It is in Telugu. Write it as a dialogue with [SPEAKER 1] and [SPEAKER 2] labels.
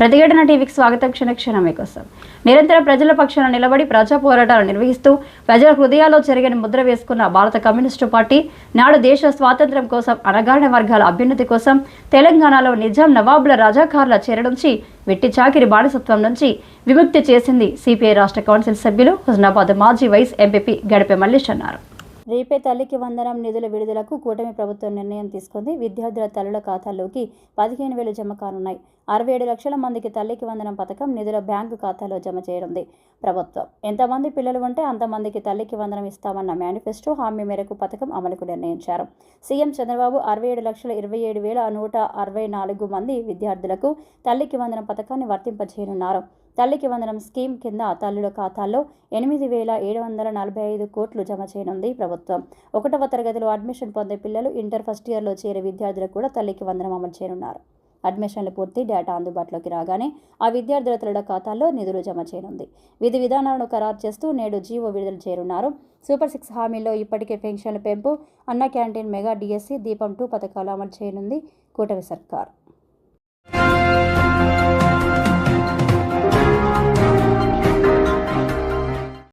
[SPEAKER 1] ప్రతిఘటన టీవీకి స్వాగతం. క్షణక్షణమే కోసం నిరంతరం ప్రజల పక్షాన నిలబడి ప్రజా పోరాటాలు నిర్వహిస్తూ ప్రజల హృదయాల్లో చెరగని ముద్ర వేసుకున్న భారత కమ్యూనిస్టు పార్టీ నాడు దేశ స్వాతంత్ర్యం కోసం, అణగారిన వర్గాల అభ్యున్నతి కోసం తెలంగాణలో నిజాం నవాబుల రజాకారుల చెర నుంచి, వెట్టి చాకిరి బానిసత్వం నుంచి విముక్తి చేసింది సిపిఐ రాష్ట్ర కౌన్సిల్ సభ్యులు హుస్నాబాద్ మాజీ వైస్ ఎంపీ గడిపే మల్లేష్ అన్నారు. రేపే తల్లికి వందనం నిధుల విడుదలకు కూటమి ప్రభుత్వం నిర్ణయం తీసుకుంది. విద్యార్థుల తల్లుల ఖాతాల్లోకి 15,000 జమ కానున్నాయి. 67 లక్షల మందికి తల్లికి వందనం పథకం నిధుల బ్యాంకు ఖాతాలో జమ చేయనుంది ప్రభుత్వం. ఎంతమంది పిల్లలు ఉంటే అంతమందికి తల్లికి వందనం ఇస్తామన్న మేనిఫెస్టో హామీ మేరకు పథకం అమలుకు నిర్ణయించారు. సీఎం చంద్రబాబు 67,27,164 మంది విద్యార్థులకు తల్లికి వందనం పథకాన్ని వర్తింపజేయనున్నారు. తల్లికి వందనం స్కీమ్ కింద తల్లుల ఖాతాల్లో 8,745 కోట్లు జమ చేయనుంది ప్రభుత్వం. 1వ తరగతిలో అడ్మిషన్ పొందే పిల్లలు, ఇంటర్ ఫస్ట్ ఇయర్లో చేరే విద్యార్థులకు కూడా తల్లికి వందనం అమలు చేయనున్నారు. అడ్మిషన్లు పూర్తి డేటా అందుబాటులోకి రాగానే ఆ విద్యార్థుల తల్లుల ఖాతాల్లో నిధులు జమ చేయనుంది. విధి విధానాలను ఖరారు చేస్తూ నేడు జీవో విడుదల చేయనున్నారు. సూపర్ 6 హామీల్లో ఇప్పటికే పెన్షన్ల పెంపు, అన్న క్యాంటీన్, మెగా డిఎస్సి, దీపం 2 పథకాలు అమలు చేయనుంది కూటమి సర్కార్.